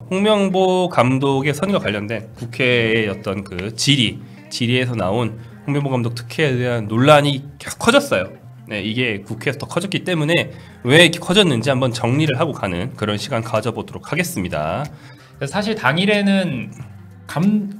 홍명보 감독의 선임과 관련된 국회의 어떤 그 질의에서 나온 홍명보 감독 특혜에 대한 논란이 계속 커졌어요. 네, 이게 국회에서 더 커졌기 때문에 왜 이렇게 커졌는지 한번 정리를 하고 가는 그런 시간 가져보도록 하겠습니다. 사실 당일에는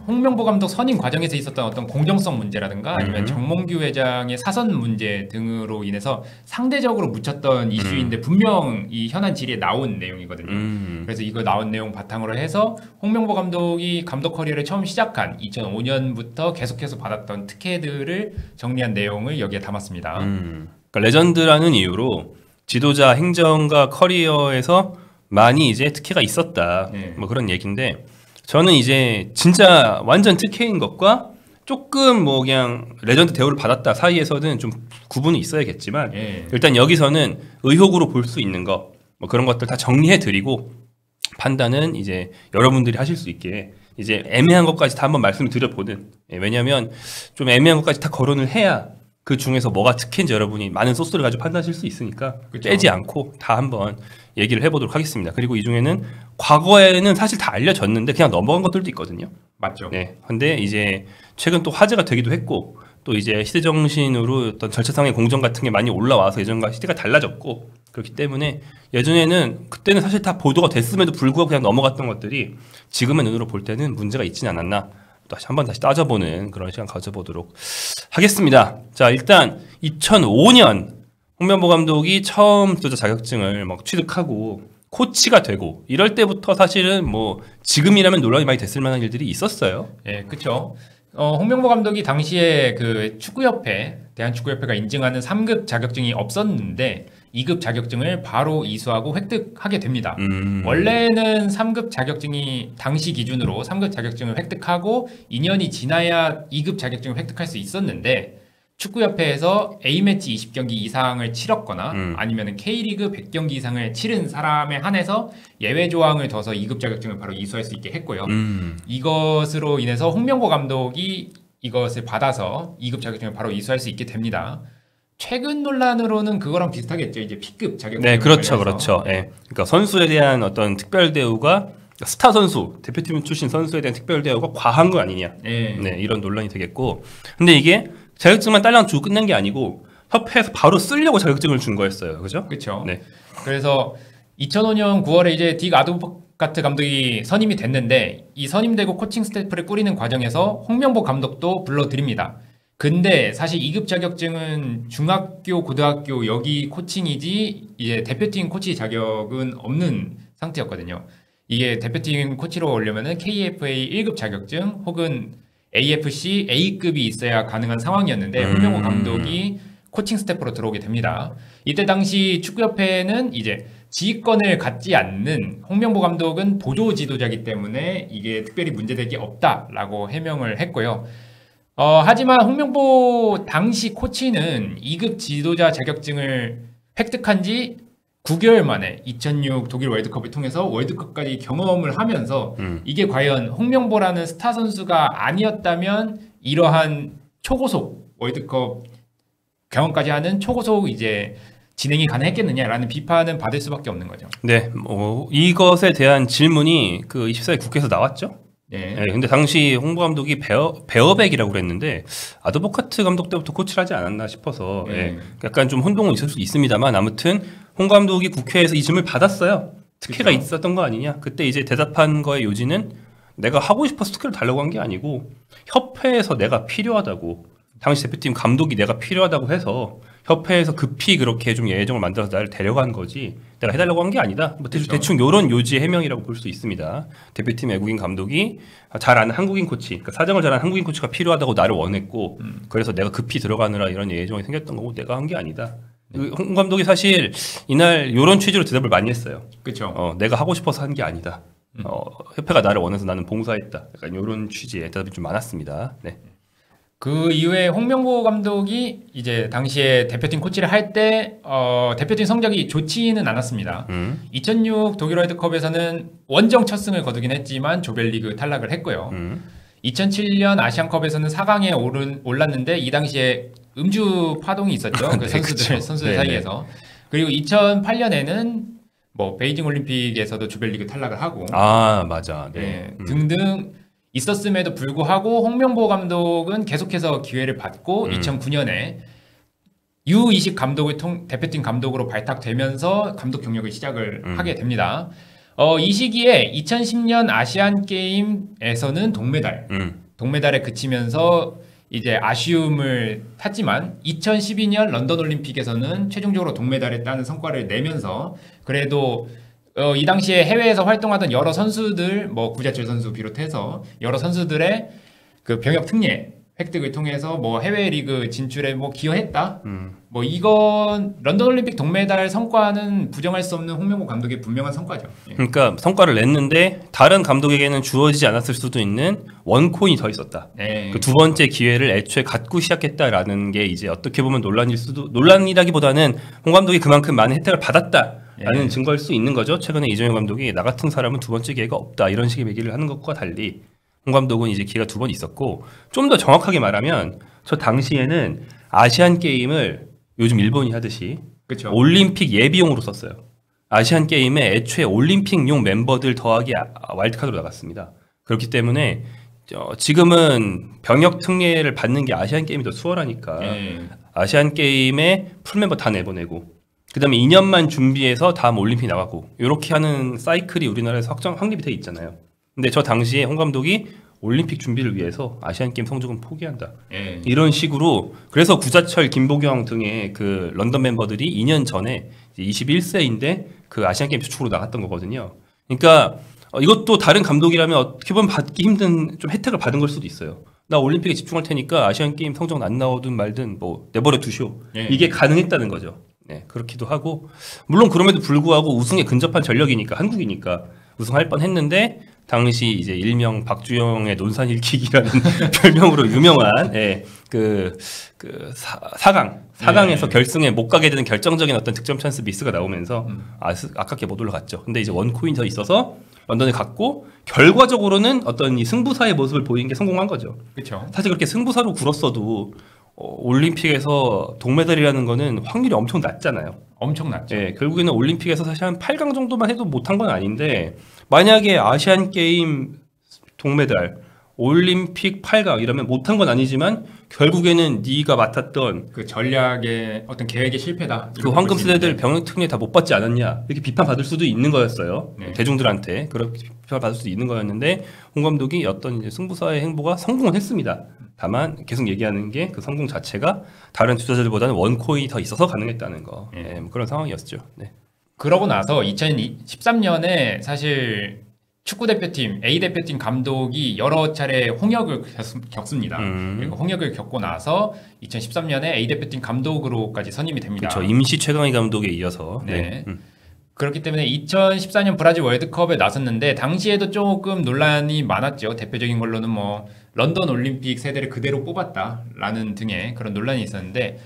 홍명보 감독 선임 과정에서 있었던 어떤 공정성 문제라든가 아니면 정몽규 회장의 사선 문제 등으로 인해서 상대적으로 묻혔던 이슈인데 분명 이 현안 질의에 나온 내용이거든요. 그래서 이거 나온 내용 바탕으로 해서 홍명보 감독이 감독 커리어를 처음 시작한 2005년부터 계속해서 받았던 특혜들을 정리한 내용을 여기에 담았습니다. 그러니까 레전드라는 이유로 지도자 행정가 커리어에서 많이 이제 특혜가 있었다. 네. 뭐 그런 얘기인데 저는 이제 진짜 완전 특혜인 것과 조금 뭐 그냥 레전드 대우를 받았다 사이에서는 좀 구분이 있어야겠지만 일단 여기서는 의혹으로 볼 수 있는 거 뭐 그런 것들 다 정리해 드리고 판단은 이제 여러분들이 하실 수 있게 이제 애매한 것까지 다 한번 말씀을 드려보는 왜냐하면 좀 애매한 것까지 다 거론을 해야 그 중에서 뭐가 특혜인지 여러분이 많은 소스를 가지고 판단하실 수 있으니까 그쵸. 빼지 않고 다 한번 얘기를 해보도록 하겠습니다. 그리고 이 중에는 과거에는 사실 다 알려졌는데 그냥 넘어간 것들도 있거든요. 맞죠. 네. 근데 이제 최근 또 화제가 되기도 했고 또 이제 시대 정신으로 어떤 절차상의 공정 같은 게 많이 올라와서 예전과 시대가 달라졌고 그렇기 때문에 예전에는 그때는 사실 다 보도가 됐음에도 불구하고 그냥 넘어갔던 것들이 지금의 눈으로 볼 때는 문제가 있지는 않았나 한번 다시 따져보는 그런 시간 가져보도록 하겠습니다. 자, 일단 2005년 홍명보 감독이 처음 지도자 자격증을 막 취득하고 코치가 되고 이럴 때부터 사실은 뭐 지금이라면 논란이 많이 됐을 만한 일들이 있었어요. 예, 그렇죠. 홍명보 감독이 당시에 그 축구협회, 대한축구협회가 인증하는 3급 자격증이 없었는데 2급 자격증을 바로 이수하고 획득하게 됩니다. 원래는 3급 자격증이 당시 기준으로 3급 자격증을 획득하고 2년이 지나야 2급 자격증을 획득할 수 있었는데 축구협회에서 A매치 20경기 이상을 치렀거나 아니면 K리그 100경기 이상을 치른 사람에 한해서 예외 조항을 둬서 2급 자격증을 바로 이수할 수 있게 했고요. 이것으로 인해서 홍명보 감독이 이것을 받아서 2급 자격증을 바로 이수할 수 있게 됩니다. 최근 논란으로는 그거랑 비슷하겠죠. 이제 P급 자격증. 네, 그렇죠, 그렇죠. 네. 그러니까 선수에 대한 어떤 특별 대우가 스타 선수, 대표팀 출신 선수에 대한 특별 대우가 과한 거 아니냐. 네, 이런 논란이 되겠고. 근데 이게 자격증만 딸랑 주고 끝낸 게 아니고 협회에서 바로 쓰려고 자격증을 준 거였어요. 그죠? 그렇죠. 네. 그래서 2005년 9월에 이제 딕 아드보카트 감독이 선임이 됐는데 이 선임되고 코칭 스태프를 꾸리는 과정에서 홍명보 감독도 불러드립니다. 근데 사실 2급 자격증은 중학교, 고등학교 여기 코칭이지 이제 대표팀 코치 자격은 없는 상태였거든요. 이게 대표팀 코치로 오려면은 KFA 1급 자격증 혹은 AFC A급이 있어야 가능한 상황이었는데 홍명보 감독이 코칭 스태프로 들어오게 됩니다. 이때 당시 축구협회는 이제 지휘권을 갖지 않는 홍명보 감독은 보조 지도자이기 때문에 이게 특별히 문제될 게 없다라고 해명을 했고요. 하지만 홍명보 당시 코치는 2급 지도자 자격증을 획득한 지 9개월 만에 2006 독일 월드컵을 통해서 월드컵까지 경험을 하면서 이게 과연 홍명보라는 스타 선수가 아니었다면 이러한 초고속 월드컵 경험까지 하는 초고속 이제 진행이 가능했겠느냐라는 비판은 받을 수밖에 없는 거죠. 네, 이것에 대한 질문이 그 24일 국회에서 나왔죠. 네. 네, 근데 당시 홍보 감독이 베어백이라고 그랬는데 아드보카트 감독 때부터 코치를 하지 않았나 싶어서 약간 좀 혼동은 있을 수 있습니다만 아무튼 홍 감독이 국회에서 이 질문을 받았어요. 특혜가 그쵸? 있었던 거 아니냐. 그때 이제 대답한 거의 요지는 내가 하고 싶어서 특혜를 달라고 한 게 아니고 협회에서 내가 필요하다고 당시 대표팀 감독이 내가 필요하다고 해서 협회에서 급히 그렇게 좀 예정을 만들어서 나를 데려간 거지 내가 해달라고 한 게 아니다. 뭐 대충 이런 요지의 해명이라고 볼 수 있습니다. 대표팀 외국인 감독이 잘 아는 한국인 코치, 그러니까 사정을 잘 아는 한국인 코치가 필요하다고 나를 원했고 그래서 내가 급히 들어가느라 이런 예정이 생겼던 거고 내가 한 게 아니다. 홍 감독이 사실 이날 이런 취지로 대답을 많이 했어요. 그렇죠. 내가 하고 싶어서 한 게 아니다. 협회가 나를 원해서 나는 봉사했다. 약간 이런 취지의 대답이 좀 많았습니다. 네. 그 이후에 홍명보 감독이 이제 당시에 대표팀 코치를 할 때 대표팀 성적이 좋지는 않았습니다. 2006 독일 월드컵에서는 원정 첫 승을 거두긴 했지만 조별리그 탈락을 했고요. 2007년 아시안컵에서는 4강에 올랐는데 이 당시에 음주 파동이 있었죠. 그 선수들 선수들 사이에서. 그리고 2008년에는 뭐 베이징 올림픽에서도 조별리그 탈락을 하고 아 맞아. 네. 등등 있었음에도 불구하고 홍명보 감독은 계속해서 기회를 받고 2009년에 U20 감독을 대표팀 감독으로 발탁되면서 감독 경력을 시작을 하게 됩니다. 이 시기에 2010년 아시안 게임에서는 동메달에 그치면서 이제 아쉬움을 탔지만 2012년 런던 올림픽에서는 최종적으로 동메달에 따는 성과를 내면서 그래도 이 당시에 해외에서 활동하던 여러 선수들, 뭐 구자철 선수 비롯해서 여러 선수들의 그 병역 특례 획득을 통해서 뭐 해외 리그 진출에 뭐 기여했다. 뭐 이건 런던 올림픽 동메달 성과는 부정할 수 없는 홍명보 감독의 분명한 성과죠. 예. 그러니까 성과를 냈는데 다른 감독에게는 주어지지 않았을 수도 있는 원코인이 더 있었다. 네. 그 두 번째 기회를 애초에 갖고 시작했다라는 게 이제 어떻게 보면 논란이라기보다는 홍 감독이 그만큼 많은 혜택을 받았다라는 증거일 수 있는 거죠. 최근에 이정효 감독이 나 같은 사람은 두 번째 기회가 없다 이런 식의 얘기를 하는 것과 달리 홍 감독은 이제 기회가 두 번 있었고 좀 더 정확하게 말하면 저 당시에는 아시안 게임을 요즘 일본이 하듯이 그쵸. 올림픽 예비용으로 썼어요. 아시안 게임에 애초에 올림픽용 멤버들 더하기 와일드카드로 나갔습니다. 그렇기 때문에 지금은 병역 특례를 받는 게 아시안 게임이 더 수월하니까 아시안 게임에 풀멤버 다 내보내고 그다음에 2년만 준비해서 다음 올림픽 나가고 이렇게 하는 사이클이 우리나라에서 확립이 돼 있잖아요. 근데 저 당시에 홍 감독이 올림픽 준비를 위해서 아시안 게임 성적은 포기한다. 이런 식으로 그래서 구자철, 김보경 등의 그 런던 멤버들이 2년 전에 21세인데 그 아시안 게임 주축으로 나갔던 거거든요. 그러니까 이것도 다른 감독이라면 어떻게 보면 받기 힘든 좀 혜택을 받은 걸 수도 있어요. 나 올림픽에 집중할 테니까 아시안 게임 성적은 안 나오든 말든 뭐 내버려 두시오. 이게 가능했다는 거죠. 네, 그렇기도 하고 물론 그럼에도 불구하고 우승에 근접한 전력이니까 한국이니까 우승할 뻔했는데 당시 이제 일명 박주영의 논산 일킥이라는 별명으로 유명한 그 4강에서 결승에 못 가게 되는 결정적인 어떤 득점 찬스 미스가 나오면서 아깝게 못 올라갔죠. 근데 이제 원코인 더 있어서 런던에 갔고 결과적으로는 어떤 이 승부사의 모습을 보이는 게 성공한 거죠. 그렇죠. 사실 그렇게 승부사로 굴었어도 올림픽에서 동메달이라는 거는 확률이 엄청 낮잖아요. 엄청 낮죠. 예, 결국에는 올림픽에서 사실 한 8강 정도만 해도 못한 건 아닌데 만약에 아시안 게임 동메달, 올림픽 8강 이러면 못한 건 아니지만 결국에는 네가 맡았던 그 전략의 어떤 계획의 실패다. 그 황금 세대들 병역 특례 다 못 받지 않았냐 이렇게 비판받을 수도 있는 거였어요. 대중들한테 그렇게 비판받을 수도 있는 거였는데 홍 감독이 어떤 이제 승부사의 행보가 성공은 했습니다. 다만 계속 얘기하는 게 그 성공 자체가 다른 투자자들보다는 원코인이 더 있어서 가능했다는 거 뭐 그런 상황이었죠. 네. 그러고 나서 2013년에 사실 축구 대표팀 A 대표팀 감독이 여러 차례 홍역을 겪습니다. 그리고 홍역을 겪고 나서 2013년에 A 대표팀 감독으로까지 선임이 됩니다. 그렇죠. 임시 최강희 감독에 이어서. 네. 그렇기 때문에 2014년 브라질 월드컵에 나섰는데 당시에도 조금 논란이 많았죠. 대표적인 걸로는 뭐 런던 올림픽 세대를 그대로 뽑았다라는 등의 그런 논란이 있었는데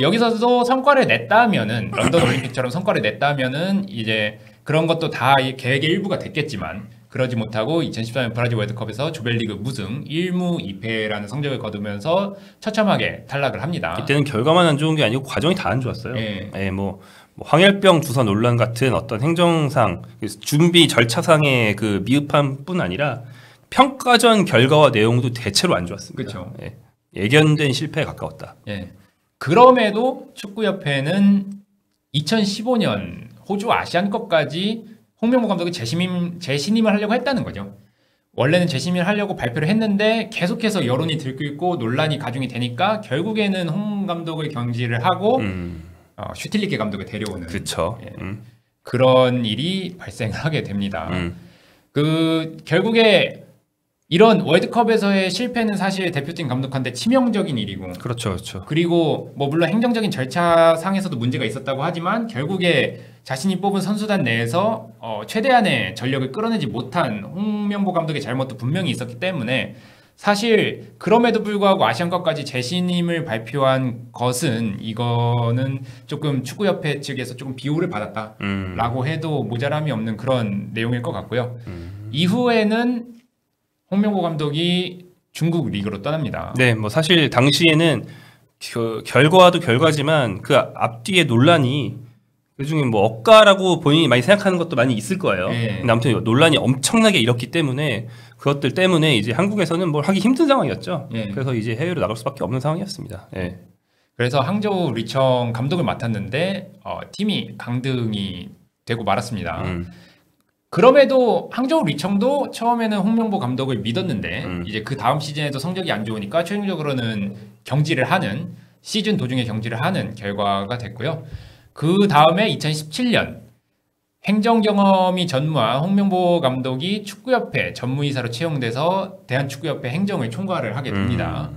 여기서도 성과를 냈다면은 런던 올림픽처럼 성과를 냈다면은 이제 그런 것도 다 계획의 일부가 됐겠지만 그러지 못하고 2014년 브라질 월드컵에서 조별리그 무승 1무 2패라는 성적을 거두면서 처참하게 탈락을 합니다. 이때는 결과만 안 좋은 게 아니고 과정이 다 안 좋았어요. 뭐 황열병 주사 논란 같은 어떤 행정상 준비 절차상의 그 미흡함뿐 아니라 평가전 결과와 내용도 대체로 안 좋았습니다. 그렇죠. 예견된 실패에 가까웠다. 그럼에도 축구협회는 2015년 호주 아시안컵까지 홍명보 감독이 재신임을 하려고 했다는 거죠. 원래는 재신임을 하려고 발표를 했는데 계속해서 여론이 들끓고 논란이 가중이 되니까 결국에는 홍 감독을 경질을 하고 슈틸리케 감독을 데려오는 그쵸. 그런 일이 발생을 하게 됩니다. 결국에 이런 월드컵에서의 실패는 사실 대표팀 감독한테 치명적인 일이고 그렇죠. 그리고 뭐 물론 행정적인 절차상에서도 문제가 있었다고 하지만 결국에 자신이 뽑은 선수단 내에서 최대한의 전력을 끌어내지 못한 홍명보 감독의 잘못도 분명히 있었기 때문에 사실 그럼에도 불구하고 아시안컵까지 재신임을 발표한 것은 이거는 조금 축구협회 측에서 조금 비호를 받았다라고 해도 모자람이 없는 그런 내용일 것 같고요. 이후에는 홍명보 감독이 중국 리그로 떠납니다. 네, 뭐 사실 당시에는 결과도 결과지만 그 앞뒤의 논란이 그중에 뭐 억가라고 본인이 많이 생각하는 것도 많이 있을 거예요. 네. 근데 아무튼 논란이 엄청나게 일었기 때문에 그것들 때문에 이제 한국에서는 뭘 하기 힘든 상황이었죠. 네. 그래서 이제 해외로 나갈 수밖에 없는 상황이었습니다. 예. 그래서 항저우 리청 감독을 맡았는데 팀이 강등이 되고 말았습니다. 그럼에도 항저우 리청도 처음에는 홍명보 감독을 믿었는데 이제 그 다음 시즌에도 성적이 안 좋으니까 최종적으로는 경질을 하는 시즌 도중에 경질을 하는 결과가 됐고요. 그 다음에 2017년 행정 경험이 전무한 홍명보 감독이 축구협회 전무이사로 채용돼서 대한축구협회 행정을 총괄을 하게 됩니다.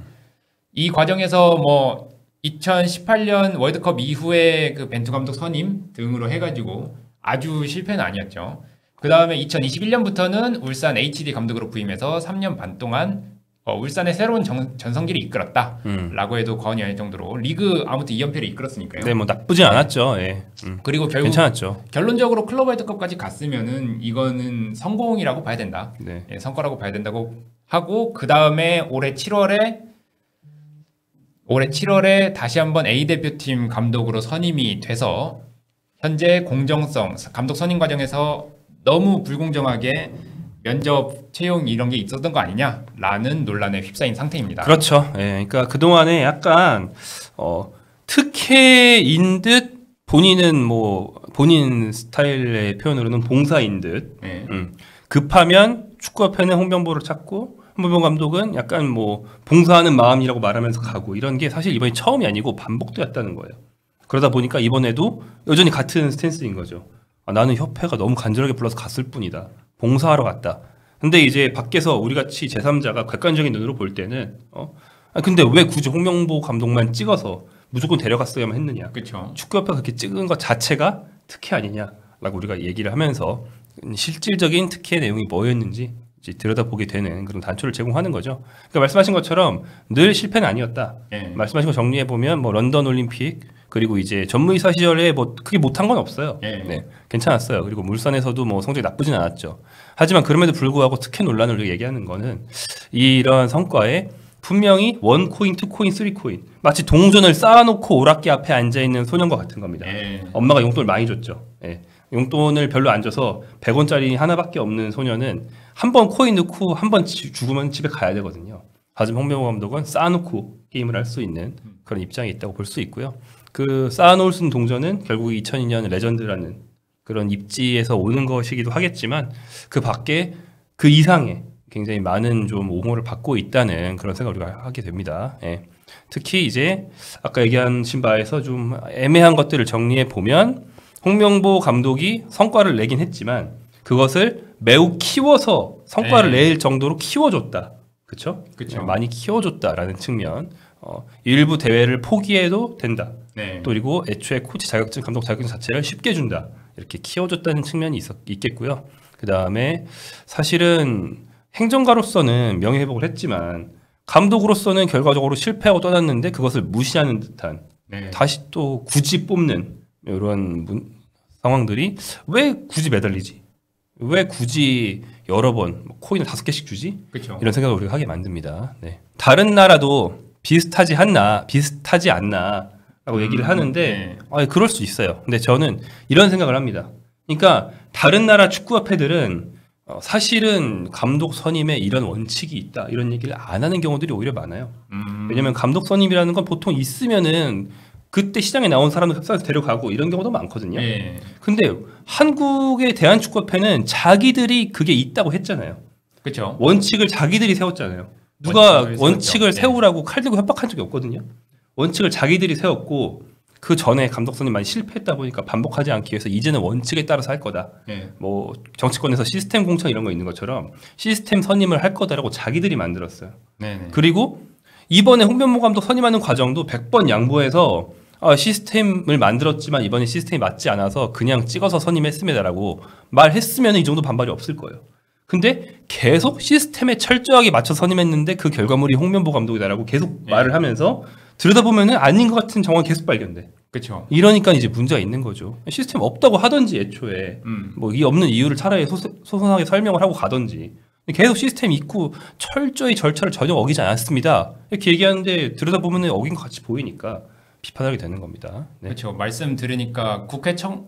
이 과정에서 뭐 2018년 월드컵 이후에 그 벤투 감독 선임 등으로 해가지고 아주 실패는 아니었죠. 그 다음에 2021년부터는 울산 HD 감독으로 부임해서 3년 반 동안 울산의 새로운 전성기를 이끌었다라고 해도 과언이 아닐 정도로 리그 아무튼 2연패를 이끌었으니까요. 네, 뭐 나쁘진 않았죠. 예. 그리고 결국 괜찮았죠. 결론적으로 클럽 월드컵까지 갔으면은 이거는 성공이라고 봐야 된다. 네. 예, 성과라고 봐야 된다고 하고 그 다음에 올해 7월에 다시 한번 A 대표팀 감독으로 선임이 돼서 현재 공정성 감독 선임 과정에서 너무 불공정하게 면접 채용 이런 게 있었던 거 아니냐라는 논란에 휩싸인 상태입니다. 그렇죠. 예. 그러니까 그동안에 약간 특혜인 듯 본인은 뭐 본인 스타일의 표현으로는 봉사인 듯 네. 급하면 축구협회는 홍명보를 찾고 홍명보 감독은 약간 뭐 봉사하는 마음이라고 말하면서 가고 이런 게 사실 이번이 처음이 아니고 반복되었다는 거예요. 그러다 보니까 이번에도 여전히 같은 스탠스인 거죠. 나는 협회가 너무 간절하게 불러서 갔을 뿐이다. 봉사하러 갔다. 근데 이제 밖에서 우리 같이 제3자가 객관적인 눈으로 볼 때는 근데 왜 굳이 홍명보 감독만 찍어서 무조건 데려갔어야만 했느냐. 그렇죠. 축구협회가 그렇게 찍은 것 자체가 특혜 아니냐라고 우리가 얘기를 하면서 실질적인 특혜의 내용이 뭐였는지 이제 들여다보게 되는 그런 단초를 제공하는 거죠. 그러니까 말씀하신 것처럼 늘 실패는 아니었다. 네. 말씀하신 거 정리해 보면 뭐 런던 올림픽 그리고 이제 전무이사 시절에 뭐 크게 못한 건 없어요. 네. 네, 괜찮았어요. 그리고 물산에서도 뭐 성적이 나쁘진 않았죠. 하지만 그럼에도 불구하고 특혜 논란을 우리가 얘기하는 거는 이런 성과에 분명히 1코인, 2코인, 3코인 마치 동전을 쌓아놓고 오락기 앞에 앉아있는 소년과 같은 겁니다. 네. 엄마가 용돈을 많이 줬죠. 예. 용돈을 별로 안 줘서 100원짜리 하나밖에 없는 소년은 한 번 코인 넣고 한 번 죽으면 집에 가야 되거든요. 하지만 홍명보 감독은 쌓아놓고 게임을 할 수 있는 그런 입장이 있다고 볼 수 있고요. 그 쌓아놓을 수 있는 동전은 결국 2002년 레전드라는 그런 입지에서 오는 것이기도 하겠지만 그 밖에 그 이상의 굉장히 많은 좀 옹호를 받고 있다는 그런 생각을 우리가 하게 됩니다. 예. 특히 이제 아까 얘기하신 바에서 좀 애매한 것들을 정리해 보면 홍명보 감독이 성과를 내긴 했지만 그것을 매우 키워서 성과를 낼 정도로 키워줬다. 그렇죠? 그쵸. 많이 키워줬다라는 측면. 일부 대회를 포기해도 된다. 네. 또 그리고 애초에 코치 자격증, 감독 자격증 자체를 쉽게 준다. 이렇게 키워줬다는 측면이 있겠고요. 그 다음에 사실은 행정가로서는 명예회복을 했지만 감독으로서는 결과적으로 실패하고 떠났는데 그것을 무시하는 듯한 네. 다시 또 굳이 뽑는 이런 상황들이 왜 굳이 매달리지? 왜 굳이 여러 번 코인을 5개씩 주지? 그렇죠. 이런 생각을 우리가 하게 만듭니다. 네. 다른 나라도 비슷하지 않나 라고 얘기를 하는데 네. 그럴 수 있어요. 근데 저는 이런 생각을 합니다. 그러니까 다른 나라 축구협회들은 사실은 감독 선임에 이런 원칙이 있다 이런 얘기를 안 하는 경우들이 오히려 많아요. 왜냐면 감독 선임이라는 건 보통 있으면은 그때 시장에 나온 사람을 흡사해서 데려가고 이런 경우도 많거든요. 네. 근데 한국의 대한축구협회는 자기들이 그게 있다고 했잖아요. 그렇죠. 원칙을 자기들이 세웠잖아요. 누가 원칙을 원칙을 세웠죠. 세우라고 칼 들고 협박한 적이 없거든요. 원칙을 자기들이 세웠고 그 전에 감독 선임 많이 실패했다 보니까 반복하지 않기 위해서 이제는 원칙에 따라서 할 거다. 네. 뭐 정치권에서 시스템 공천 이런 거 있는 것처럼 시스템 선임을 할 거다라고 자기들이 만들었어요. 네. 그리고 이번에 홍명보 감독 선임하는 과정도 100번 양보해서 시스템을 만들었지만 이번에 시스템이 맞지 않아서 그냥 찍어서 선임했습니다라고 말했으면 이 정도 반발이 없을 거예요. 근데 계속 시스템에 철저하게 맞춰 선임했는데 그 결과물이 홍명보 감독이다라고 계속 말을 하면서 들여다보면은 아닌 것 같은 정황이 계속 발견돼. 그렇죠. 이러니까 이제 문제가 있는 거죠. 시스템 없다고 하던지 애초에 뭐 이 없는 이유를 차라리 소선하게 설명을 하고 가던지 계속 시스템 있고 철저히 절차를 전혀 어기지 않았습니다. 이렇게 얘기하는데 들여다보면 어긴 것 같이 보이니까 비판하게 되는 겁니다. 네. 그렇죠. 말씀 들으니까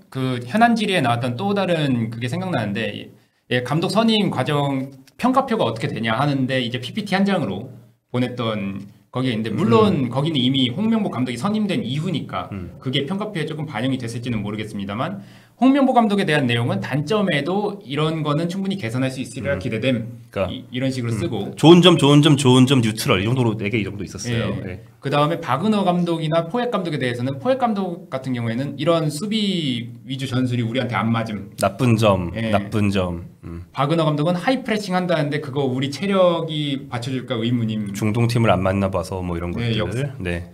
그 현안 질의에 나왔던 또 다른 그게 생각나는데 예, 감독 선임 과정 평가표가 어떻게 되냐 하는데 이제 PPT 한 장으로 보냈던 거기에 있는데 물론 거기는 이미 홍명보 감독이 선임된 이후니까 그게 평가표에 조금 반영이 됐을지는 모르겠습니다만 홍명보 감독에 대한 내용은 단점에도 이런 거는 충분히 개선할 수 있으리라 기대됨. 그러니까, 이런 식으로 쓰고 좋은 점, 뉴트럴 이 정도로 4개 이 정도 있었어요. 예. 네. 그 다음에 박은호 감독이나 포획 감독에 대해서는 포획 감독 같은 경우에는 이런 수비 위주 전술이 우리한테 안 맞음. 나쁜 점. 박은호 감독은 하이 프레싱 한다는데 그거 우리 체력이 받쳐줄까 의문임. 중동 팀을 안 만나봐서 뭐 이런 네, 것들. 네.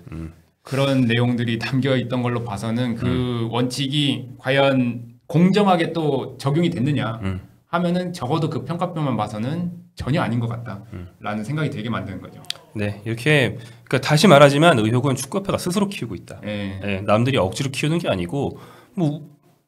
그런 내용들이 담겨 있던 걸로 봐서는 그 원칙이 과연 공정하게 또 적용이 됐느냐 하면은 적어도 그 평가표만 봐서는 전혀 아닌 것 같다라는 생각이 들게 만드는 거죠. 네, 이렇게 그러니까 다시 말하지만 의혹은 축구협회가 스스로 키우고 있다. 예. 네, 남들이 억지로 키우는 게 아니고 뭐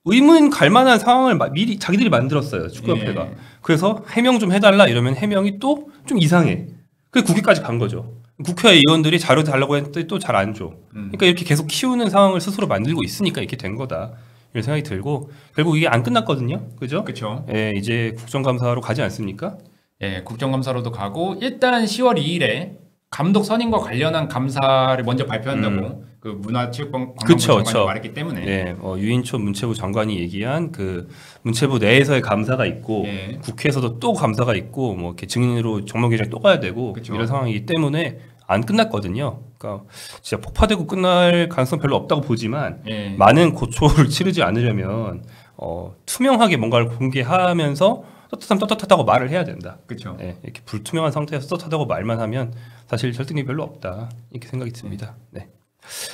의문 갈 만한 상황을 미리 자기들이 만들었어요. 축구협회가. 예. 그래서 해명 좀 해달라 이러면 해명이 또 좀 이상해. 그게 국회까지 간 거죠. 국회의원들이 자료 달라고 했더니 또 잘 안 줘. 그러니까 이렇게 계속 키우는 상황을 스스로 만들고 있으니까 이렇게 된 거다. 이런 생각이 들고 결국 이게 안 끝났거든요. 그죠? 그렇죠. 예, 이제 국정감사로 가지 않습니까? 예, 국정감사로도 가고 일단 10월 2일에 감독 선임과 관련한 감사를 먼저 발표한다고 그 문화체육관광부 장관이 말했기 때문에 네, 유인촌 문체부 장관이 얘기한 그 문체부 내에서의 감사가 있고 예. 국회에서도 또 감사가 있고 뭐 이렇게 증인으로 정모기장에 또 가야 되고 그쵸. 이런 상황이기 때문에 안 끝났거든요. 그러니까 진짜 폭파되고 끝날 가능성 별로 없다고 보지만 예. 많은 고초를 치르지 않으려면 투명하게 뭔가를 공개하면서 떳떳하다고 말을 해야 된다. 그렇죠. 네, 이렇게 불투명한 상태에서 떳떳하다고 말만 하면 사실 설득력이 별로 없다. 이렇게 생각이 듭니다. 네.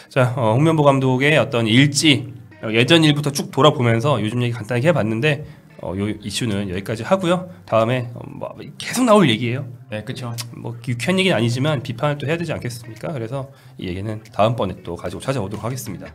자, 홍명보 감독의 어떤 일지 예전 일부터 쭉 돌아보면서 요즘 얘기 간단하게 해봤는데 요 이슈는 여기까지 하고요. 다음에 뭐 계속 나올 얘기예요. 네, 그렇죠. 뭐 유쾌한 얘기는 아니지만 비판을 또 해야 되지 않겠습니까? 그래서 이 얘기는 다음번에 또 가지고 찾아오도록 하겠습니다.